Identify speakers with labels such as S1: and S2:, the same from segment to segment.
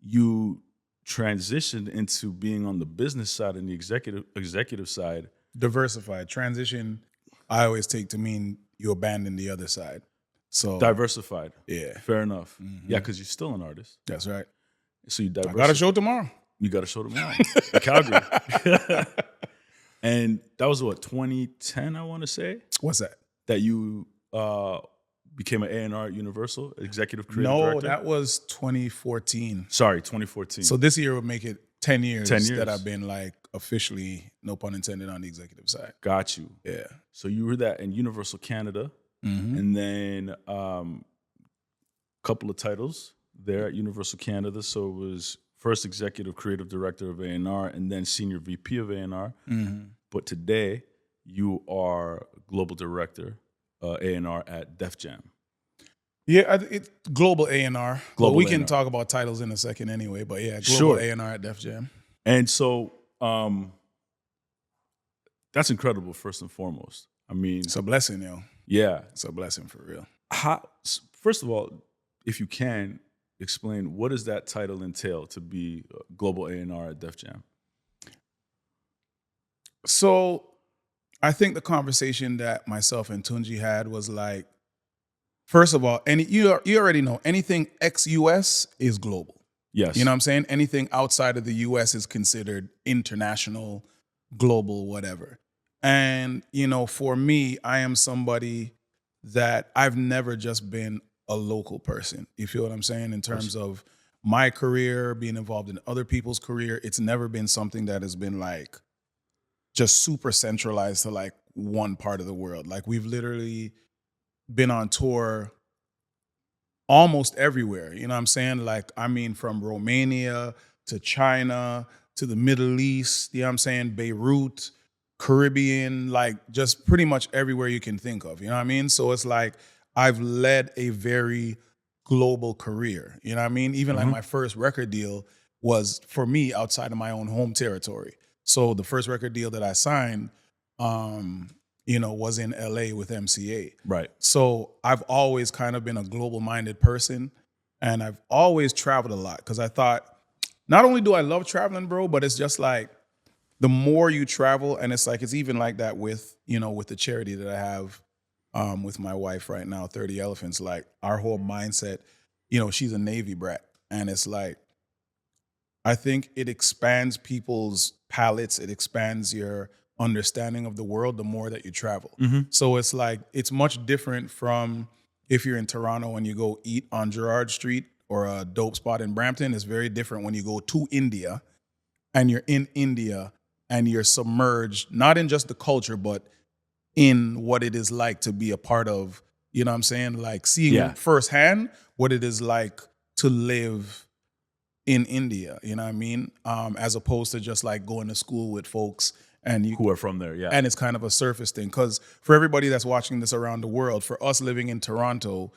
S1: you transitioned into being on the business side and the executive side.
S2: Diversified. Transition, I always take to mean you abandon the other side. So
S1: Diversified.
S2: yeah.
S1: Fair enough.
S2: Mhm.
S1: Yeah, because you're still an artist.
S2: That's right.
S1: So you
S2: I
S1: diversify.
S2: got a show tomorrow.
S1: You got a show tomorrow in Calgary. And that was what, 2010, I want to say?
S2: What's that?
S1: That you became an A&R at Universal, executive creative
S2: No,
S1: director?
S2: that was 2014.
S1: Sorry, 2014.
S2: So this year would make it 10 years,
S1: 10 years.
S2: that I've been like officially, no pun intended, on the executive side.
S1: Got you.
S2: Yeah.
S1: So you were that in Universal Canada, and then a couple of titles there at Universal Canada. So it was first executive creative director of A&R, and then senior VP of A&R. But today you are global director A&R at Def Jam.
S2: Yeah, it's Global A&R.
S1: Global
S2: We can
S1: A&R.
S2: talk about titles in a second anyway, but yeah, Global
S1: Sure.
S2: A&R at Def Jam.
S1: And so that's incredible, first and foremost. I mean,
S2: It's a blessing, yo.
S1: yeah.
S2: It's a blessing for real.
S1: First of all, if you can, explain what does that title entail to be global A&R at Def Jam?
S2: So I think the conversation that myself and Tunji had was like, first of all, you already know anything ex-US is global.
S1: Yes.
S2: You know what I'm saying? Anything outside of the US is considered international, global, whatever. And, you know, for me, I am somebody that I've never just been a local person. You feel what I'm saying? In terms of my career, being involved in other people's career, it's never been something that has been like just super centralized to like one part of the world. Like we've literally been on tour almost everywhere. You know what I'm saying? Like, I mean, from Romania to China to the Middle East, you know what I'm saying? Beirut, Caribbean, like just pretty much everywhere you can think of. You know what I mean? So it's like I've led a very global career. You know what I mean? Even like my first record deal was for me outside of my own home territory. So the first record deal that I signed, you know, was in LA with MCA.
S1: Right.
S2: So I've always kind of been a global-minded person, and I've always traveled a lot because I thought, not only do I love traveling, bro, but it's just like the more you travel, and it's like it's even like that with, you know, with the charity that I have with my wife right now, 30 Elephants. Like our whole mindset, you know, she's a Navy brat, and it's like I think it expands people's palettes, it expands your understanding of the world the more that you travel. So it's like it's much different from if you're in Toronto and you go eat on Gerrard Street or a dope spot in Brampton. It's very different when you go to India and you're in India and you're submerged, not in just the culture, but in what it is like to be a part of, you know what I'm saying? Like seeing firsthand what it is like to live in India, you know what I mean? As opposed to just like going to school with folks and you
S1: Who are from there, yeah.
S2: and it's kind of a surface thing. Because for everybody that's watching this around the world, for us living in Toronto,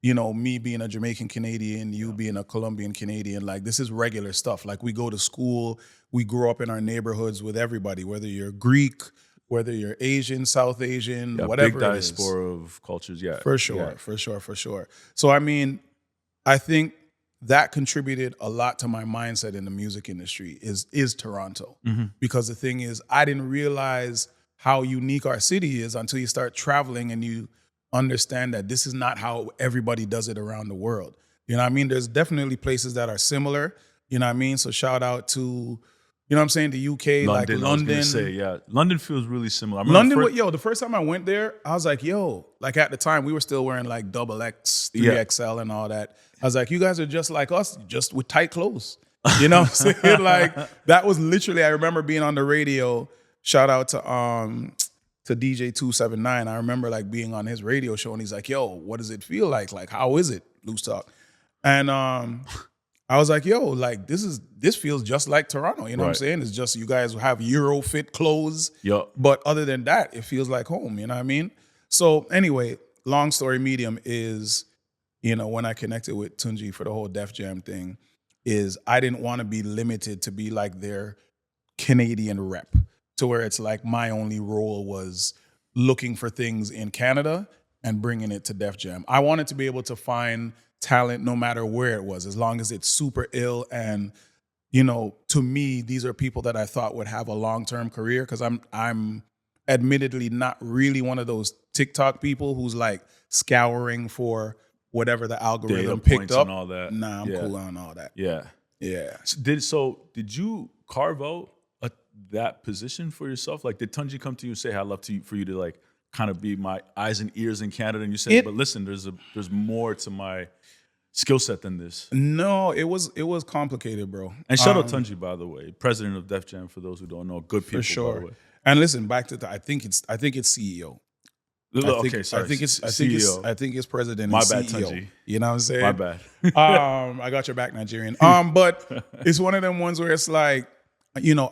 S2: you know, me being a Jamaican Canadian, you being a Colombian Canadian, like this is regular stuff. Like we go to school, we grow up in our neighborhoods with everybody, whether you're Greek, whether you're Asian, South Asian, whatever
S1: big
S2: it is.
S1: diaspora of cultures, yeah.
S2: For sure, for sure. So I mean, I think that contributed a lot to my mindset in the music industry is Toronto. Because the thing is, I didn't realize how unique our city is until you start traveling and you understand that this is not how everybody does it around the world. You know what I mean? There's definitely places that are similar, you know what I mean? So shout out to, you know what I'm saying, the UK, like London.
S1: I was gonna say, yeah. London feels really similar. I
S2: London, the first time I went there, I was like, yo, like at the time we were still wearing like XX, 3XL and all that. I was like, you guys are just like us, just with tight clothes. You know what I'm saying? Like that was literally, I remember being on the radio, shout out to DJ 279. I remember like being on his radio show and he's like, yo, what does it feel like? Like, how is it? Loose talk. And I was like, yo, like this feels just like Toronto. You know what I'm saying? It's just you guys have Euro fit clothes. But other than that, it feels like home. You know what I mean? So anyway, long story medium is, you know, when I connected with Tunji for the whole Def Jam thing, is I didn't want to be limited to be like their Canadian rep, to where it's like my only role was looking for things in Canada and bringing it to Def Jam. I wanted to be able to find talent no matter where it was, as long as it's super ill. And, you know, to me, these are people that I thought would have a long-term career, because I'm admittedly not really one of those TikTok people who's like scouring for whatever the algorithm
S1: Data
S2: picked
S1: points
S2: up.
S1: and all that.
S2: Nah, I'm cool on all that.
S1: Yeah.
S2: Yeah.
S1: Did you carve out that position for yourself? Like, did Tunji come to you and say, "Hey, I'd love for you to like kind of be my eyes and ears in Canada"? And you said, "But listen, there's more to my skill set than this."
S2: No, it was complicated, bro.
S1: And shout out Tunji, by the way, president of Def Jam. For those who don't know, good people.
S2: For sure.
S1: By the way.
S2: And listen, back to I think it's CEO.
S1: Okay, sorry.
S2: I think it's
S1: CEO.
S2: I think it's president.
S1: My
S2: and
S1: bad,
S2: CEO.
S1: Tunji.
S2: You know what I'm saying?
S1: My bad.
S2: I got your back, Nigerian. But it's one of them ones where it's like, you know,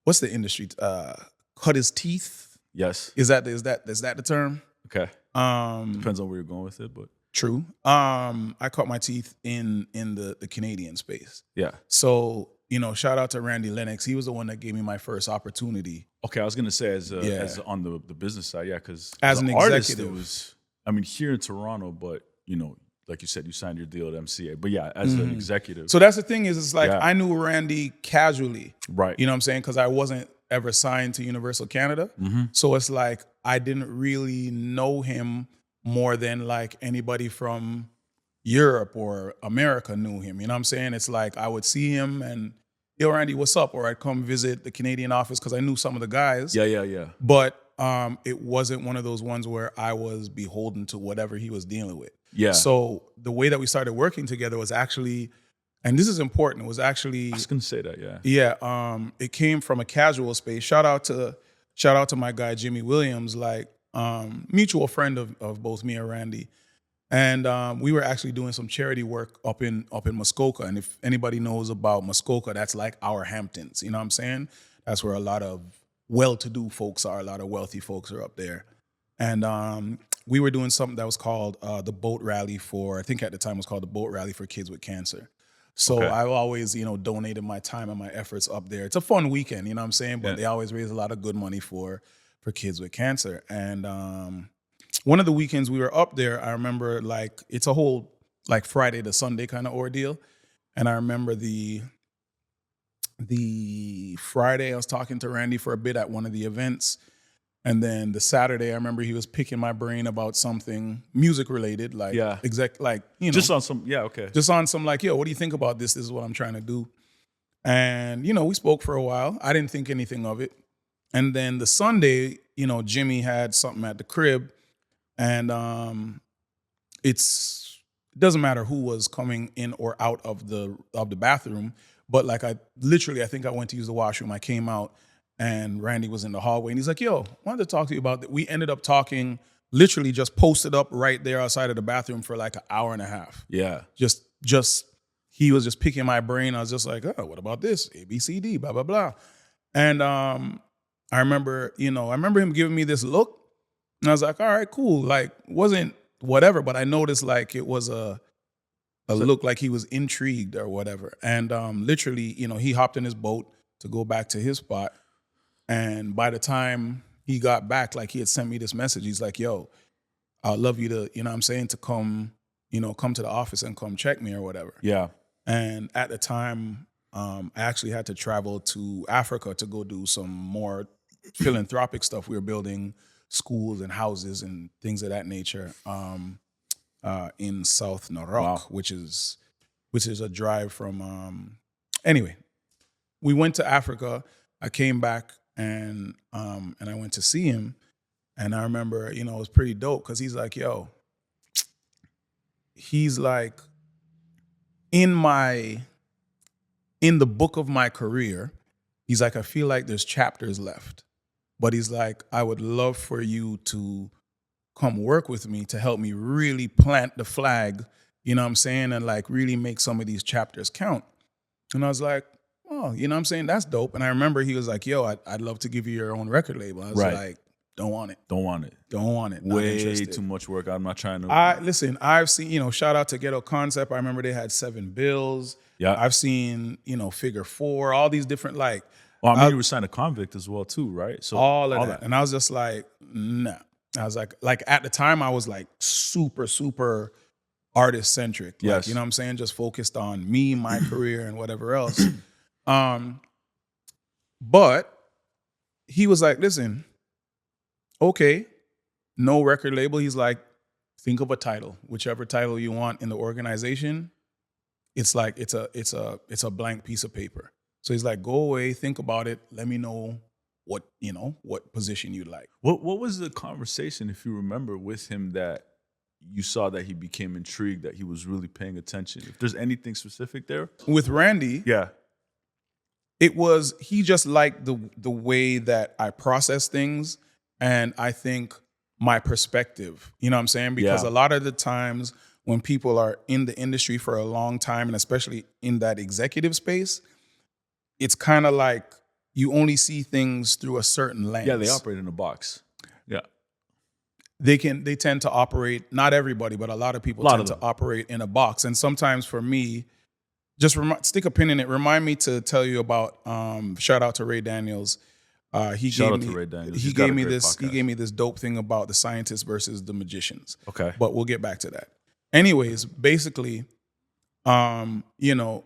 S2: what's the industry? Cut his teeth.
S1: Yes.
S2: Is that the term?
S1: Okay. Depends on where you're going with it, but
S2: true. I cut my teeth in the Canadian space.
S1: Yeah.
S2: So, you know, shout out to Randy Lennox. He was the one that gave me my first opportunity.
S1: Okay, I was gonna say as on the business side, yeah, because
S2: as an
S1: artist,
S2: executive,
S1: it was. I mean, here in Toronto, but you know, like you said, you signed your deal at MCA. But yeah, as an executive.
S2: So that's the thing is, it's like I knew Randy casually,
S1: right?
S2: You know what I'm saying? Because I wasn't ever signed to Universal Canada, so it's like I didn't really know him more than like anybody from Europe or America knew him. You know what I'm saying? It's like I would see him and, yo, Randy, what's up? Or I'd come visit the Canadian office because I knew some of the guys.
S1: Yeah.
S2: But it wasn't one of those ones where I was beholden to whatever he was dealing with.
S1: Yeah.
S2: So the way that we started working together was actually, and this is important, it was actually,
S1: I was gonna say that, yeah.
S2: Yeah. It came from a casual space. Shout out to my guy Jimmy Williams, like mutual friend of both me and Randy. And we were actually doing some charity work up in Muskoka. And if anybody knows about Muskoka, that's like our Hamptons. You know what I'm saying? That's where a lot of well-to-do folks are. A lot of wealthy folks are up there. And we were doing something that was called the boat rally for, I think at the time it was called the boat rally for kids with cancer. So I've always, you know, donated my time and my efforts up there. It's a fun weekend, you know what I'm saying? But they always raise a lot of good money for kids with cancer. And one of the weekends we were up there, I remember like it's a whole like Friday to Sunday kind of ordeal. And I remember the Friday I was talking to Randy for a bit at one of the events. And then the Saturday I remember he was picking my brain about something music related, like you know.
S1: Just on some,
S2: Just on some like, yo, what do you think about this? This is what I'm trying to do. And, you know, we spoke for a while. I didn't think anything of it. And then the Sunday, you know, Jimmy had something at the crib. And it doesn't matter who was coming in or out of the bathroom, but like I think I went to use the washroom. I came out and Randy was in the hallway and he's like, yo, I wanted to talk to you about that. We ended up talking, literally just posted up right there outside of the bathroom for like an hour and a half.
S1: Yeah.
S2: Just he was just picking my brain. I was just like, oh, what about this? A, B, C, D, blah, blah, blah. And I remember him giving me this look. And I was like, all right, cool. Like, wasn't whatever, but I noticed like it was a look like he was intrigued or whatever. And literally, you know, he hopped in his boat to go back to his spot. And by the time he got back, like he had sent me this message. He's like, yo, I'd love you to, you know what I'm saying, to come to the office and come check me or whatever.
S1: Yeah.
S2: And at the time, I actually had to travel to Africa to go do some more philanthropic stuff. We were building schools and houses and things of that nature in South Narok, which is a drive from. Anyway, we went to Africa. I came back and I went to see him, and I remember, you know, it was pretty dope because he's like, yo, he's like in the book of my career, he's like, I feel like there's chapters left. But he's like, I would love for you to come work with me to help me really plant the flag, you know what I'm saying? And like really make some of these chapters count. And I was like, oh, you know what I'm saying? That's dope. And I remember he was like, yo, I'd love to give you your own record label. I was like, don't want it.
S1: Way too much work. I'm not trying to.
S2: Listen, I've seen, you know, shout out to Ghetto Concept. I remember they had 7 bills.
S1: Yeah.
S2: I've seen, you know, Figure 4, all these different like.
S1: Well, I mean, you were signed a Convict as well too, right? So
S2: all of that. And I was just like, nah. I was like at the time I was like super, super artist centric. Like,
S1: Yes.
S2: you know what I'm saying? Just focused on me, my career, and whatever else. But he was like, listen, okay, no record label. He's like, think of a title, whichever title you want in the organization. It's like it's a blank piece of paper. So he's like, go away, think about it, let me know what position you'd like.
S1: What was the conversation, if you remember, with him that you saw that he became intrigued, that he was really paying attention? If there's anything specific there?
S2: With Randy,
S1: Yeah.
S2: it was, he just liked the way that I process things, and I think my perspective, you know what I'm saying? Because
S1: Yeah.
S2: a lot of the times when people are in the industry for a long time, and especially in that executive space, it's kind of like you only see things through a certain lens.
S1: Yeah, they operate in a box. Yeah.
S2: They tend to operate, not everybody, but a lot of people tend to operate in a box. And sometimes for me, just stick a pin in it. Remind me to tell you about, shout out to Ray Daniels. He gave me this dope thing about the scientists versus the magicians.
S1: Okay.
S2: But we'll get back to that. Anyways, basically, you know,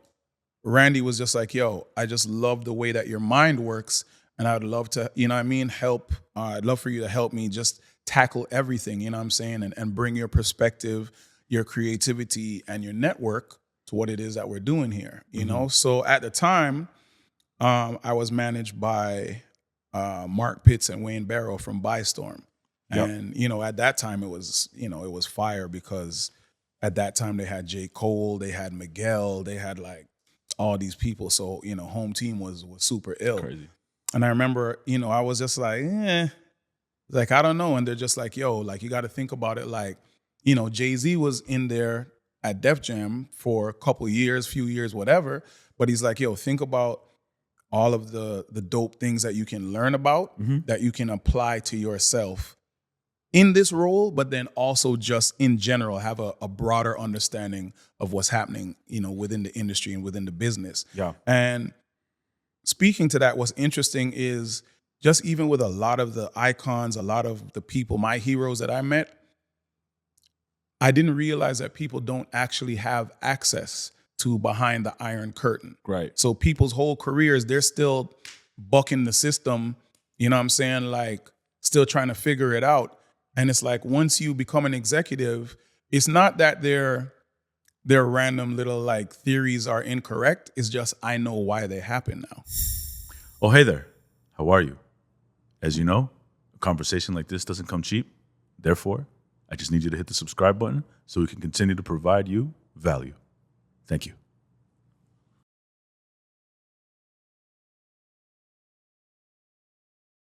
S2: Randy was just like, yo, I just love the way that your mind works. And I'd love to, you know what I mean, help. I'd love for you to help me just tackle everything, you know what I'm saying? And bring your perspective, your creativity, and your network to what it is that we're doing here, you know? So at the time, I was managed by Mark Pitts and Wayne Barrow from Bystorm.
S1: Yep.
S2: And, you know, at that time it was fire, because at that time they had J. Cole, they had Miguel, they had like all these people. So, you know, home team was super ill.
S1: Crazy.
S2: And I remember, you know, I was just like, like, I don't know. And they're just like, yo, like, you got to think about it. Like, you know, Jay-Z was in there at Def Jam for a couple years, few years, whatever. But he's like, yo, think about all of the dope things that you can learn about, that you can apply to yourself in this role, but then also just in general have a broader understanding of what's happening, you know, within the industry and within the business.
S1: Yeah.
S2: And speaking to that, what's interesting is just even with a lot of the icons, a lot of the people, my heroes that I met, I didn't realize that people don't actually have access to behind the Iron Curtain.
S1: Right.
S2: So people's whole careers, they're still bucking the system, you know what I'm saying? Like, still trying to figure it out. And it's like, once you become an executive, it's not that their random little like theories are incorrect. It's just, I know why they happen now.
S1: Oh, hey there. How are you? As you know, a conversation like this doesn't come cheap. Therefore, I just need you to hit the subscribe button so we can continue to provide you value. Thank you.